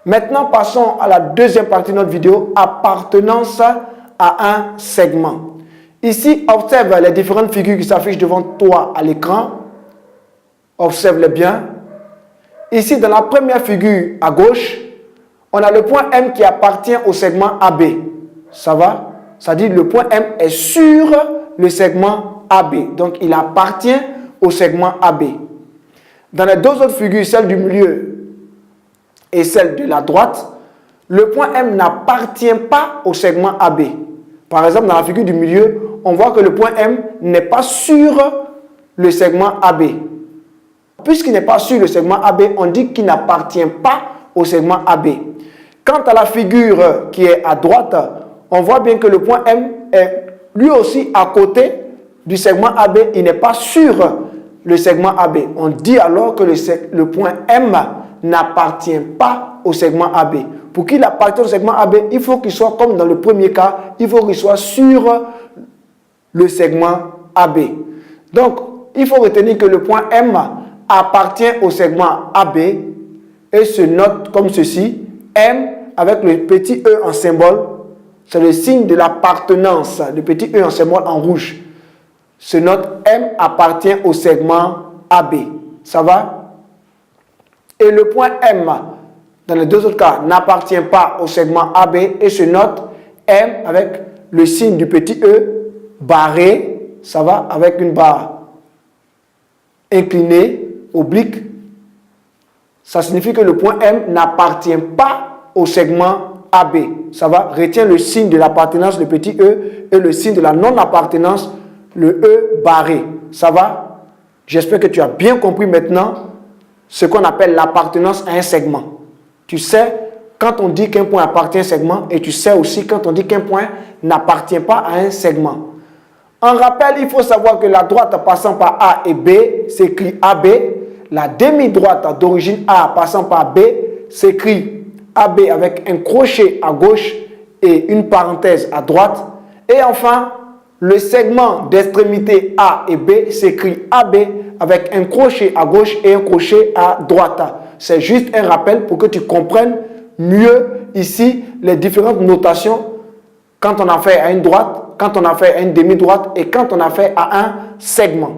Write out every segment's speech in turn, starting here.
Maintenant, passons à la deuxième partie de notre vidéo, appartenance à un segment. Ici, observe les différentes figures qui s'affichent devant toi à l'écran. Observe-les bien. Ici, dans la première figure à gauche, on a le point M qui appartient au segment AB. Ça va? Ça dit que le point M est sur le segment AB. Donc, il appartient au segment AB. Dans les deux autres figures, celle du milieu et celle de la droite, le point M n'appartient pas au segment AB. Par exemple, dans la figure du milieu, on voit que le point M n'est pas sur le segment AB. Puisqu'il n'est pas sur le segment AB, on dit qu'il n'appartient pas au segment AB. Quant à la figure qui est à droite, on voit bien que le point M est lui aussi à côté du segment AB. Il n'est pas sur le segment AB. On dit alors que le point M n'appartient pas au segment AB. Pour qu'il appartienne au segment AB, il faut qu'il soit comme dans le premier cas, il faut qu'il soit sur le segment AB. Donc, il faut retenir que le point M appartient au segment AB et se note comme ceci. M avec le petit E en symbole, c'est le signe de l'appartenance. Le petit E en symbole en rouge se note M appartient au segment AB. Ça va? Et le point M, dans les deux autres cas, n'appartient pas au segment AB et se note M avec le signe du petit E barré. Ça va? Avec une barre inclinée, oblique. Ça signifie que le point M n'appartient pas au segment AB. Ça va? Retiens le signe de l'appartenance, le petit E, et le signe de la non-appartenance, le E barré. Ça va? J'espère que tu as bien compris maintenant ce qu'on appelle l'appartenance à un segment. Tu sais quand on dit qu'un point appartient à un segment et tu sais aussi quand on dit qu'un point n'appartient pas à un segment. En rappel, il faut savoir que la droite passant par A et B s'écrit AB. La demi-droite d'origine A passant par B s'écrit AB avec un crochet à gauche et une parenthèse à droite. Et enfin, le segment d'extrémité A et B s'écrit AB avec un crochet à gauche et un crochet à droite. C'est juste un rappel pour que tu comprennes mieux ici les différentes notations quand on a fait à une droite, quand on a fait à une demi-droite et quand on a fait à un segment.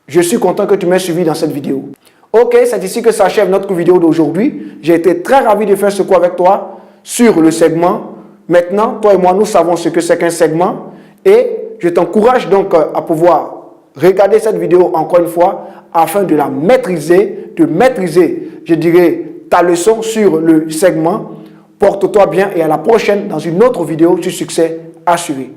Je suis content que tu m'aies suivi dans cette vidéo. Ok, c'est ici que s'achève notre vidéo d'aujourd'hui. J'ai été très ravi de faire ce cours avec toi sur le segment. Maintenant, toi et moi, nous savons ce que c'est qu'un segment. Et je t'encourage donc à pouvoir regarder cette vidéo encore une fois afin de la maîtriser, je dirais, ta leçon sur le segment. Porte-toi bien et à la prochaine dans une autre vidéo sur succès assuré.